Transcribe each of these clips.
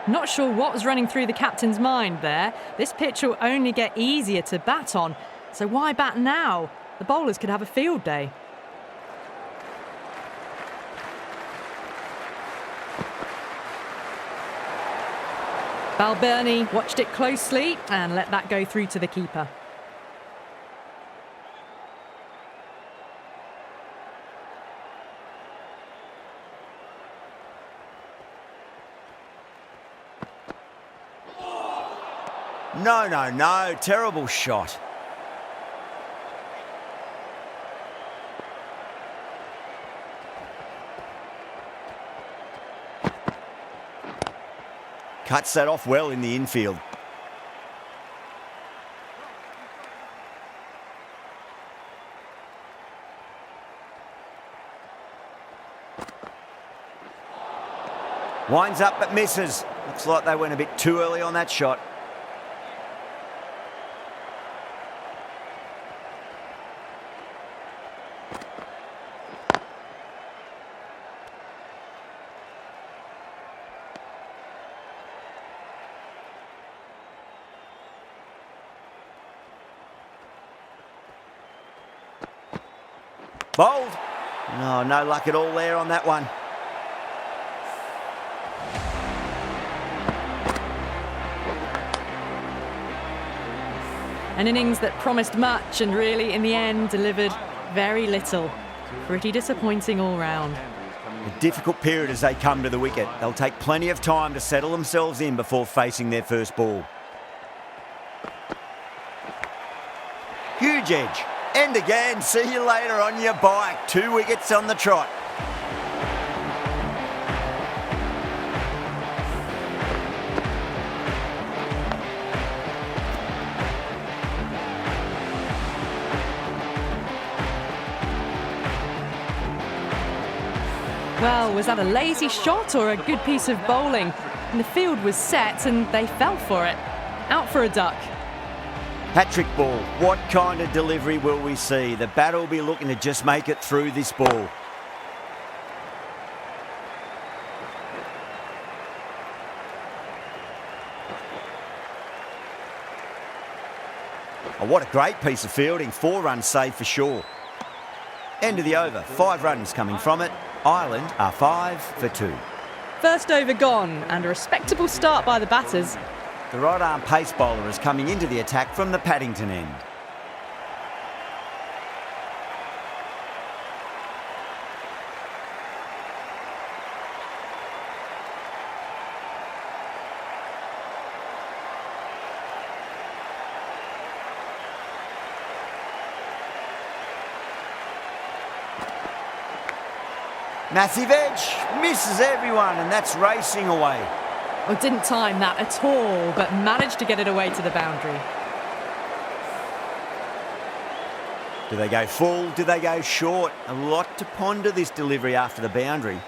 Not sure what was running through the captain's mind there. This pitch will only get easier to bat on, so why bat now? The bowlers could have a field day. Balbirnie watched it closely and let that go through to the keeper. No, terrible shot. Cuts that off well in the infield. Winds up but misses. Looks like they went a bit too early on that shot. Bowled. No luck at all there on that one. An innings that promised much and really, in the end, delivered very little. Pretty disappointing all round. A difficult period as they come to the wicket. They'll take plenty of time to settle themselves in before facing their first ball. Huge edge. And again, see you later on your bike. 2 wickets on the trot. Well, was that a lazy shot or a good piece of bowling? And the field was set and they fell for it. Out for a duck. Hat-trick ball. What kind of delivery will we see? The batter will be looking to just make it through this ball. Oh, what a great piece of fielding. 4 runs saved for sure. End of the over. 5 runs coming from it. Ireland are 5 for 2. First over gone and a respectable start by the batters. The right-arm pace bowler is coming into the attack from the Paddington end. Massive edge, misses everyone, and that's racing away. Oh, didn't time that at all, but managed to get it away to the boundary. Do they go full? Do they go short? A lot to ponder this delivery after the boundary.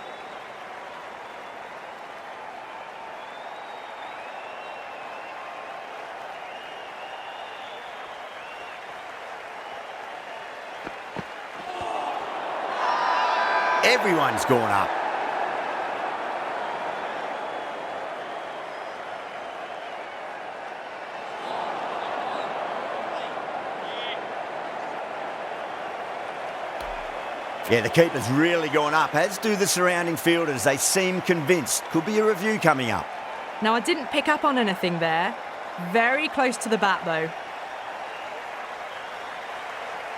Everyone's gone up. Yeah, the keeper's really gone up, as do the surrounding fielders. They seem convinced. Could be a review coming up. Now, I didn't pick up on anything there. Very close to the bat, though.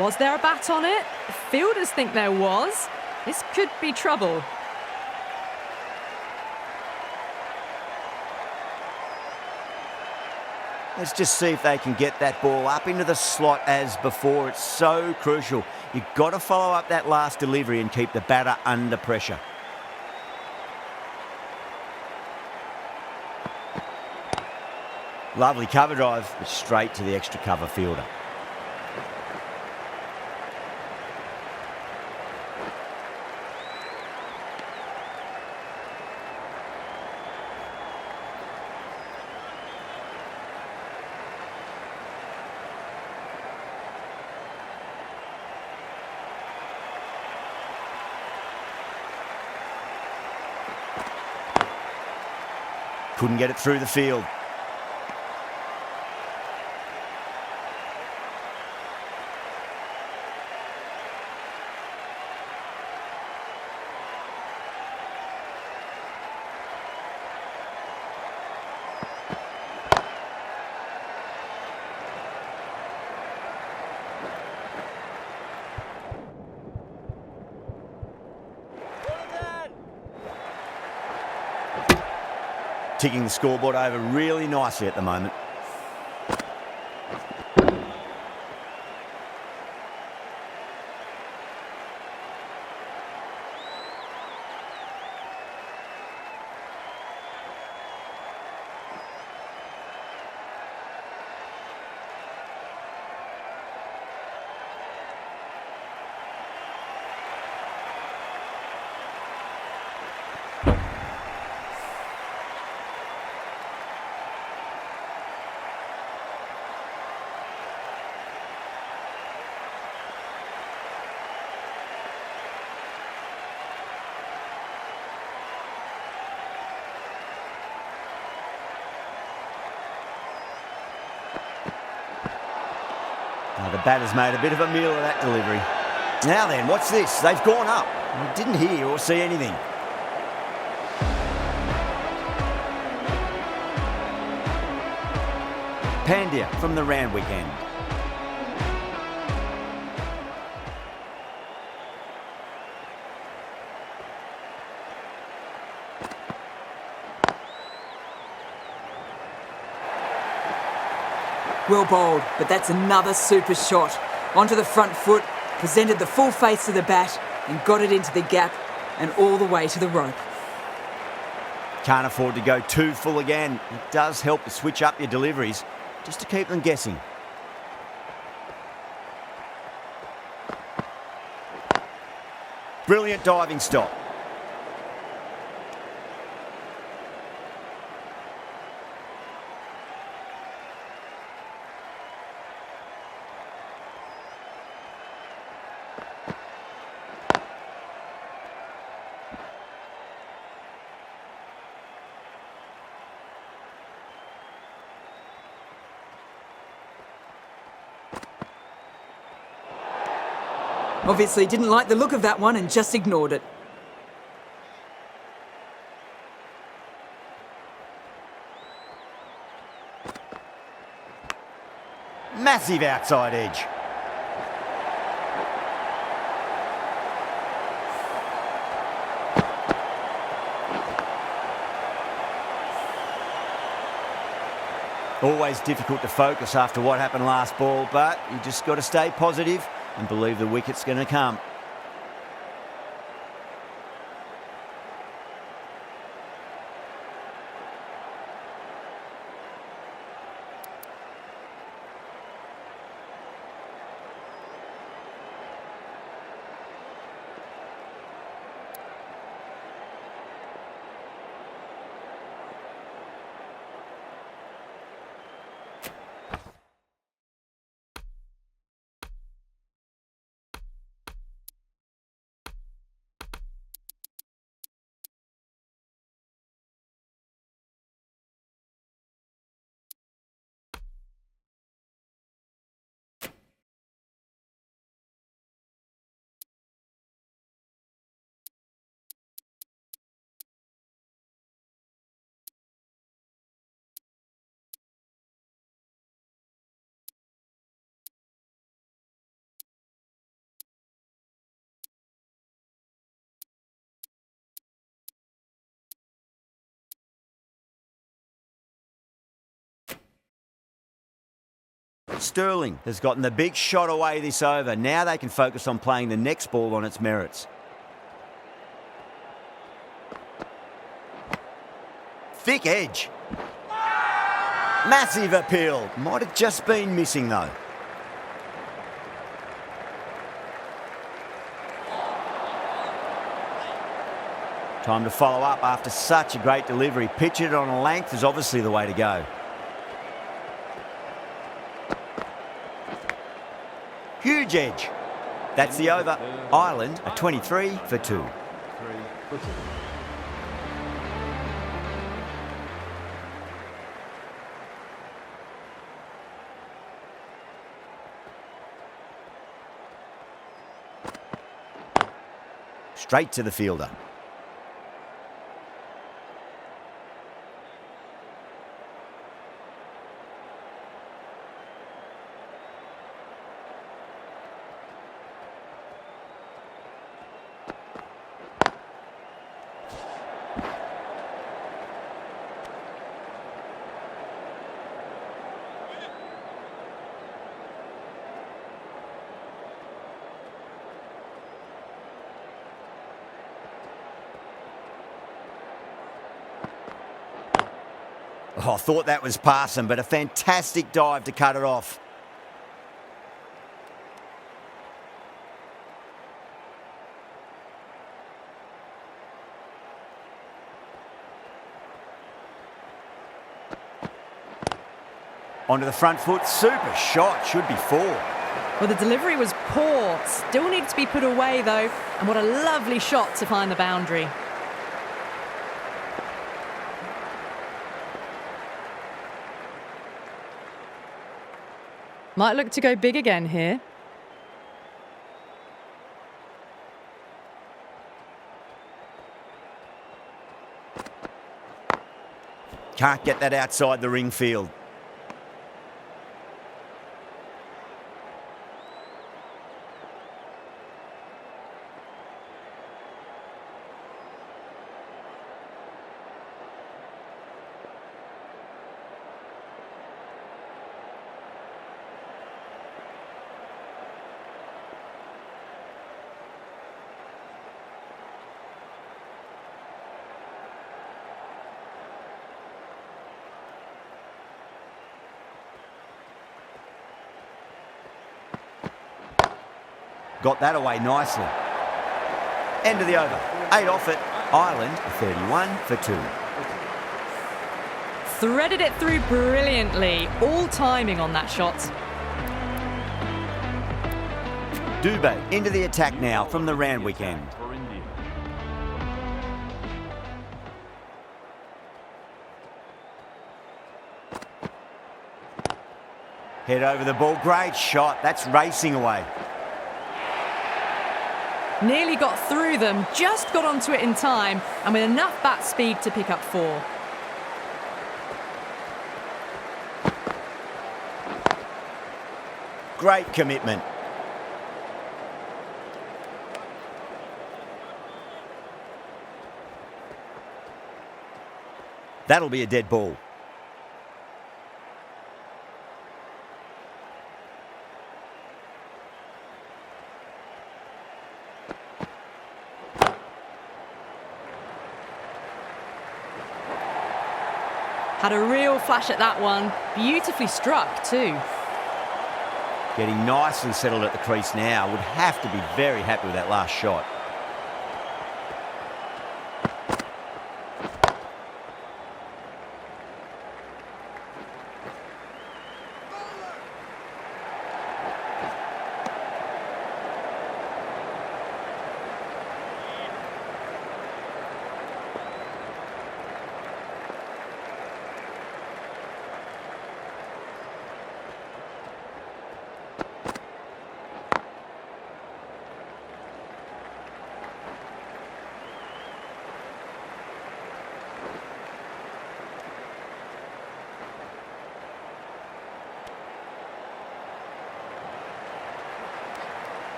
Was there a bat on it? The fielders think there was. This could be trouble. Let's just see if they can get that ball up into the slot as before. It's so crucial. You've got to follow up that last delivery and keep the batter under pressure. Lovely cover drive, but straight to the extra cover fielder. Couldn't get it through the field. Ticking the scoreboard over really nicely at the moment. The batter's made a bit of a meal of that delivery. Now then, what's this? They've gone up. I didn't hear or see anything. Pandya from the round weekend. Well bowled, but that's another super shot. Onto the front foot, presented the full face of the bat and got it into the gap and all the way to the rope. Can't afford to go too full again. It does help to switch up your deliveries, just to keep them guessing. Brilliant diving stop. Obviously didn't like the look of that one and just ignored it. Massive outside edge. Always difficult to focus after what happened last ball, but you just got to stay positive and believe the wicket's going to come. Sterling has gotten the big shot away this over. Now they can focus on playing the next ball on its merits. Thick edge. Massive appeal. Might have just been missing though. Time to follow up after such a great delivery. Pitch it on a length is obviously the way to go. Huge edge. That's the over. Ireland are 23 for 2. straight to the fielder. Oh, I thought that was passing, but a fantastic dive to cut it off. Onto the front foot, super shot, should be 4. Well, the delivery was poor. Still needs to be put away, though. And what a lovely shot to find the boundary. Might look to go big again here. Can't get that outside the ring field. Got that away nicely. End of the over. 8 off it. Ireland 31 for 2. Threaded it through brilliantly. All timing on that shot. Dubé into the attack now from the Randwick end. Head over the ball. Great shot. That's racing away. Nearly got through them, just got onto it in time, and with enough bat speed to pick up 4. Great commitment. That'll be a dead ball. Had a real flash at that one. Beautifully struck too. Getting nicely settled at the crease now. Would have to be very happy with that last shot.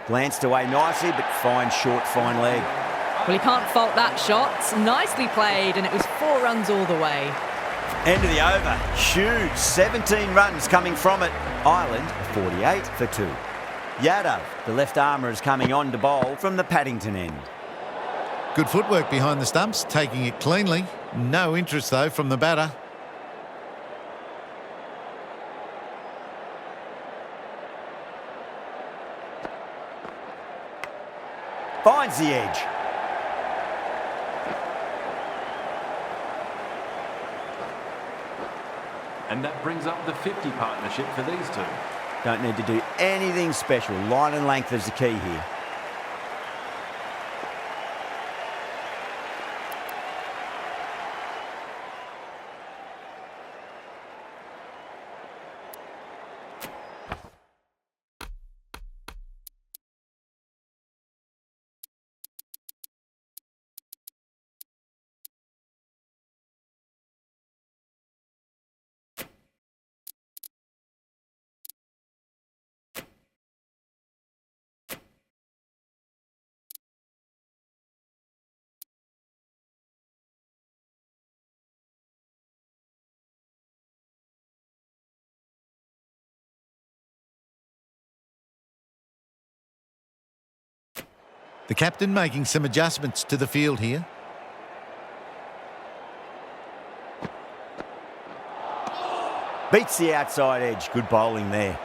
Glanced away nicely, but fine short, fine leg. Well, you can't fault that shot. Nicely played, and it was 4 runs all the way. End of the over. Huge. 17 runs coming from it. Ireland 48 for 2. Yadav, the left armour, is coming on to bowl from the Paddington end. Good footwork behind the stumps, taking it cleanly. No interest, though, from the batter. Finds the edge. And that brings up the 50 partnership for these two. Don't need to do anything special. Line and length is the key here. The captain making some adjustments to the field here. Beats the outside edge. Good bowling there.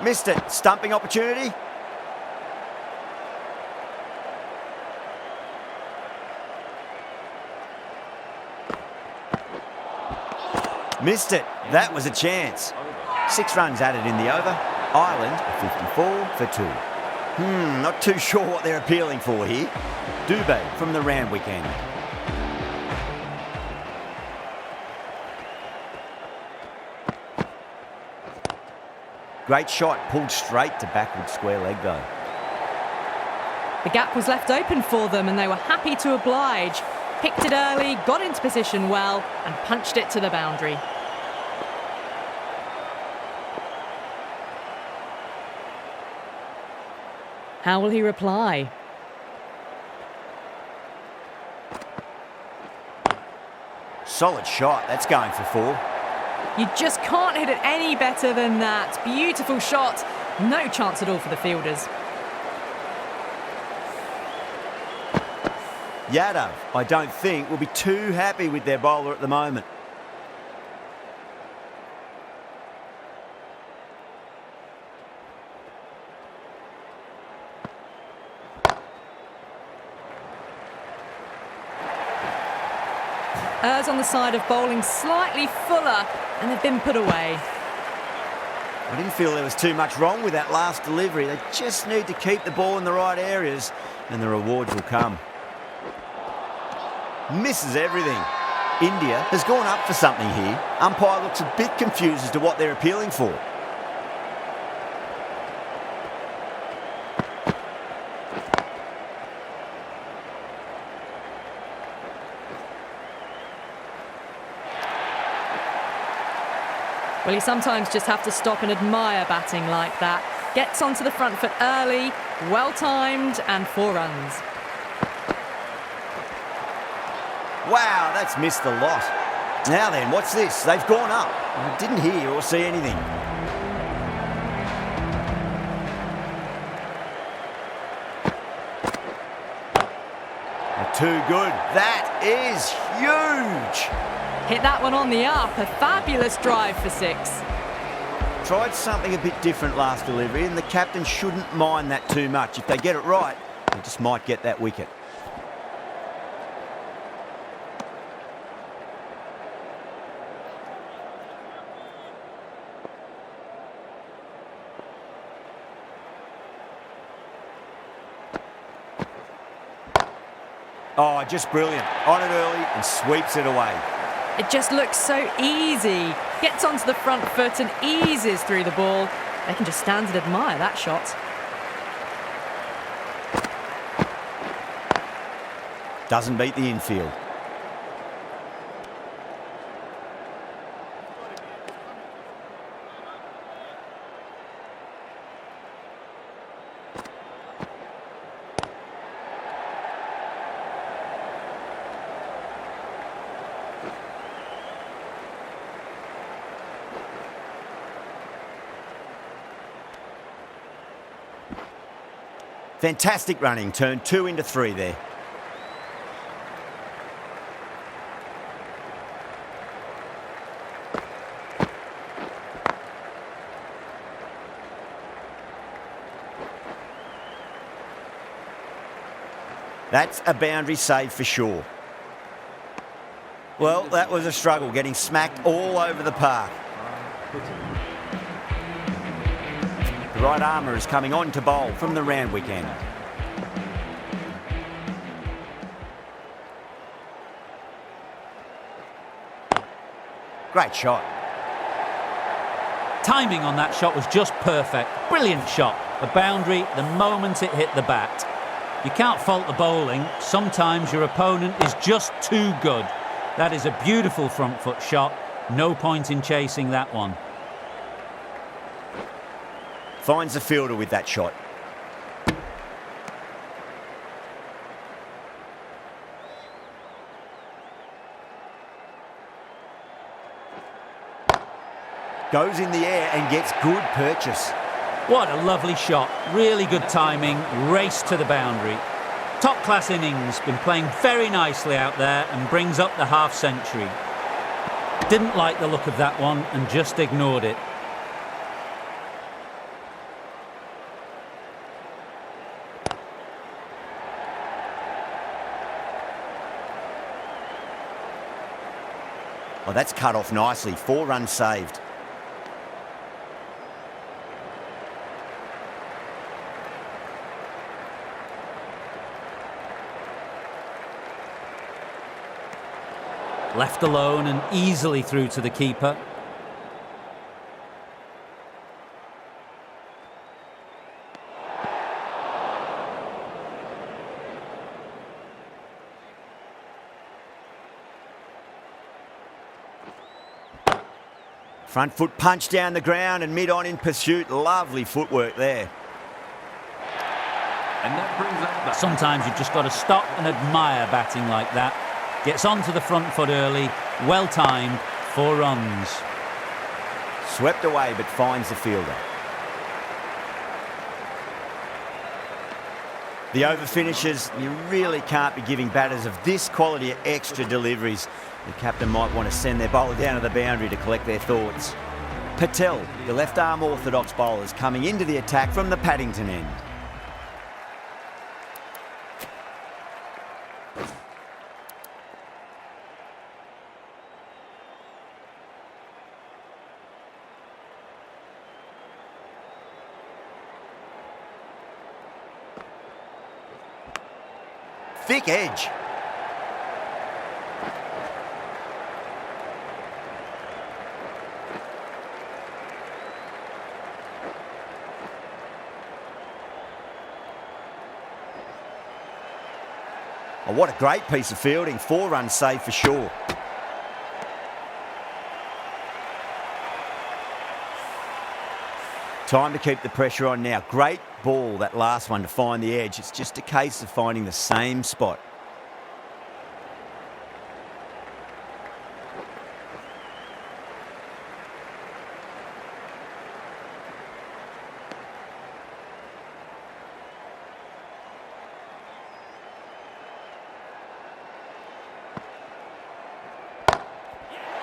Missed it. Stumping opportunity. Missed it. That was a chance. 6 runs added in the over. Ireland 54 for 2. Not too sure what they're appealing for here. Dubé from the Randwick end. Great shot, pulled straight to backward square leg though. The gap was left open for them and they were happy to oblige. Picked it early, got into position well and punched it to the boundary. How will he reply? Solid shot, that's going for 4. You just can't hit it any better than that. Beautiful shot. No chance at all for the fielders. Yadav, I don't think, will be too happy with their bowler at the moment. Errs on the side of bowling slightly fuller and they've been put away. I didn't feel there was too much wrong with that last delivery. They just need to keep the ball in the right areas and the rewards will come. Misses everything. India has gone up for something here. Umpire looks a bit confused as to what they're appealing for. Well, you sometimes just have to stop and admire batting like that. Gets onto the front foot early, well timed, and 4 runs. Wow, that's missed a lot. Now then, what's this? They've gone up. I didn't hear or see anything. They're too good. That is huge. Hit that one on the up. A fabulous drive for 6. Tried something a bit different last delivery, and the captain shouldn't mind that too much. If they get it right, they just might get that wicket. Oh, just brilliant. On it early and sweeps it away. It just looks so easy. Gets onto the front foot and eases through the ball. They can just stand and admire that shot. Doesn't beat the infield. Fantastic running, turned 2 into 3 there. That's a boundary save for sure. Well, that was a struggle, getting smacked all over the park. The right armour is coming on to bowl from the Randwick end. Great shot. Timing on that shot was just perfect. Brilliant shot. The boundary the moment it hit the bat. You can't fault the bowling. Sometimes your opponent is just too good. That is a beautiful front foot shot. No point in chasing that one. Finds the fielder with that shot. Goes in the air and gets good purchase. What a lovely shot. Really good timing. Race to the boundary. Top class innings. Been playing very nicely out there and brings up the half century. Didn't like the look of that one and just ignored it. Oh, that's cut off nicely. 4 runs saved. Left alone and easily through to the keeper. Front foot punch down the ground and mid-on in pursuit. Lovely footwork there. And that brings up the... Sometimes you've just got to stop and admire batting like that. Gets onto the front foot early. Well timed. 4 runs. Swept away but finds the fielder. The over finishes. You really can't be giving batters of this quality extra deliveries. The captain might want to send their bowler down to the boundary to collect their thoughts. Patel, the left-arm orthodox bowler, is coming into the attack from the Paddington end. Thick edge. Oh, what a great piece of fielding. 4 runs saved for sure. Time to keep the pressure on now. Great ball, that last one, to find the edge. It's just a case of finding the same spot.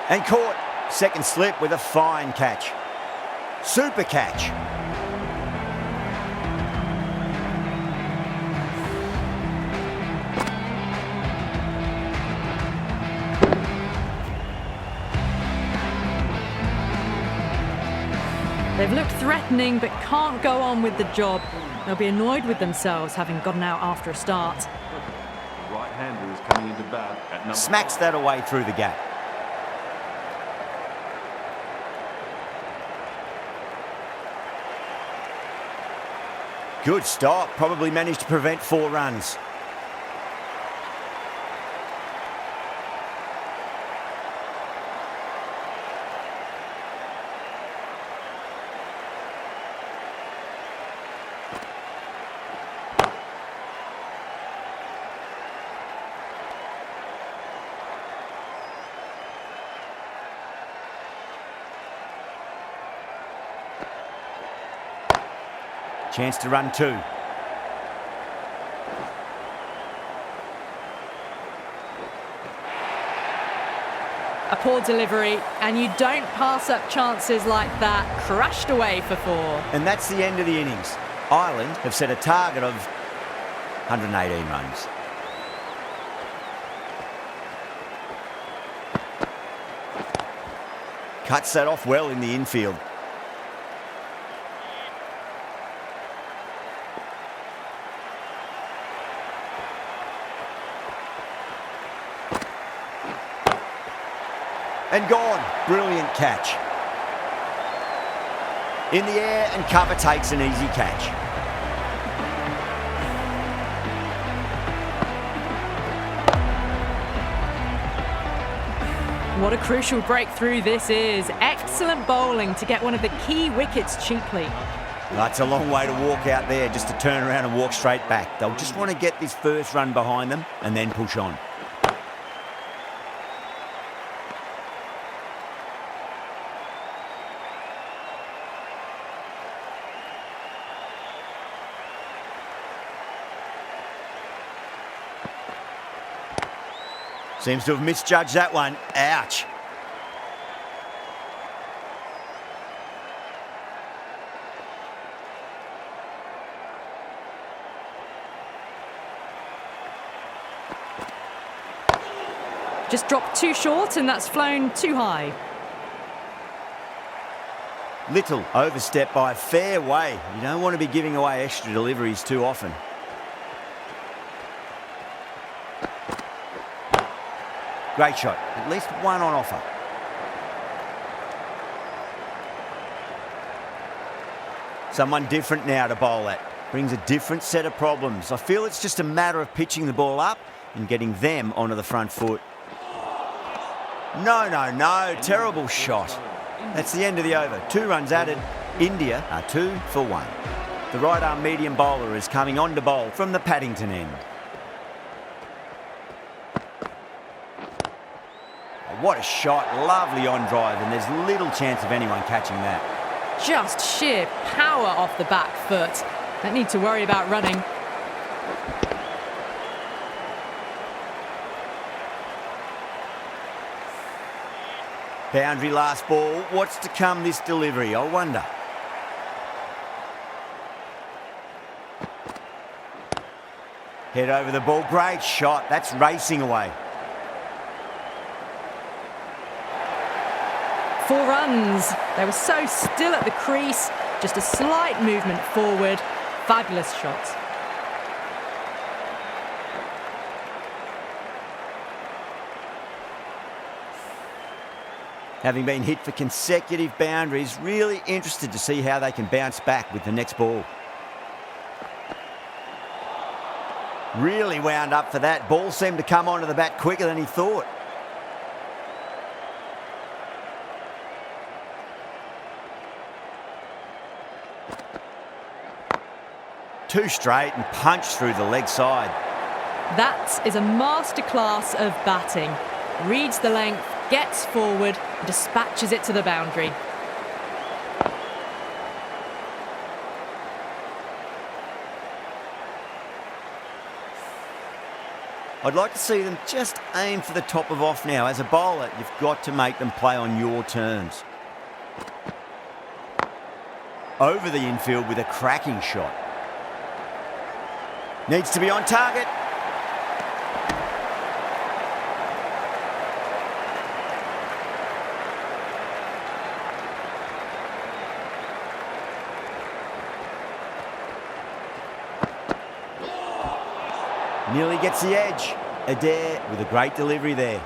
And caught. Second slip with a fine catch. Super catch. They've looked threatening but can't go on with the job. They'll be annoyed with themselves having gotten out after a start. The right-hander is coming into bat at number Smacks 5. that away through the gap. Good stop. Probably managed to prevent 4 runs. Chance to run 2. A poor delivery, and you don't pass up chances like that. Crashed away for 4. And that's the end of the innings. Ireland have set a target of 118 runs. Cuts that off well in the infield. And gone. Brilliant catch. In the air and cover takes an easy catch. What a crucial breakthrough this is. Excellent bowling to get one of the key wickets cheaply. That's a long way to walk out there just to turn around and walk straight back. They'll just want to get this first run behind them and then push on. Seems to have misjudged that one. Ouch. Just dropped too short and that's flown too high. Little overstep by a fair way. You don't want to be giving away extra deliveries too often. Great shot. At least one on offer. Someone different now to bowl at. Brings a different set of problems. I feel it's just a matter of pitching the ball up and getting them onto the front foot. No. Terrible shot. That's the end of the over. 2 runs added. India are 2 for 1. The right arm medium bowler is coming on to bowl from the Paddington end. What a shot. Lovely on drive, and there's little chance of anyone catching that. Just sheer power off the back foot. Don't need to worry about running. Boundary last ball. What's to come this delivery, I wonder. Head over the ball. Great shot. That's racing away. 4 runs. They were so still at the crease. Just a slight movement forward. Fabulous shot. Having been hit for consecutive boundaries, really interested to see how they can bounce back with the next ball. Really wound up for that. Ball seemed to come onto the bat quicker than he thought. Two straight and punched through the leg side. That is a masterclass of batting. Reads the length, gets forward, and dispatches it to the boundary. I'd like to see them just aim for the top of off now. As a bowler, you've got to make them play on your terms. Over the infield with a cracking shot. Needs to be on target. Nearly gets the edge. Adair with a great delivery there.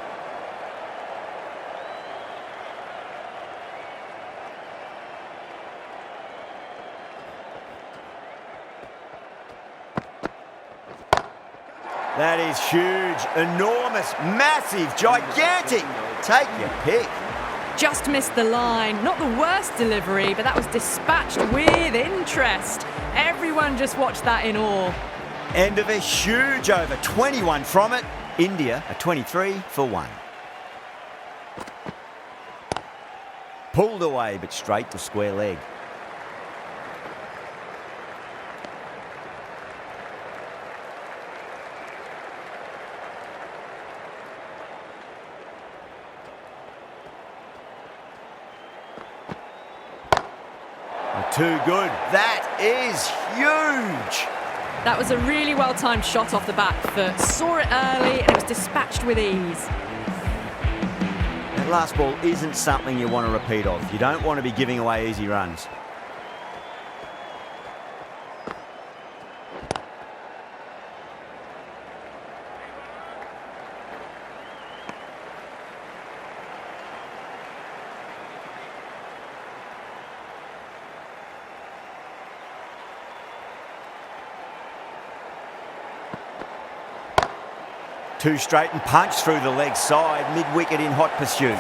That is huge, enormous, massive, gigantic. Take your pick. Just missed the line. Not the worst delivery, but that was dispatched with interest. Everyone just watched that in awe. End of a huge over, 21 from it. India are 23 for 1. Pulled away, but straight to square leg. Too good. That is huge. That was a really well-timed shot off the back foot. Saw it early and it was dispatched with ease. That last ball isn't something you want to repeat of. You don't want to be giving away easy runs. Two straight and punch through the leg side, mid-wicket in hot pursuit.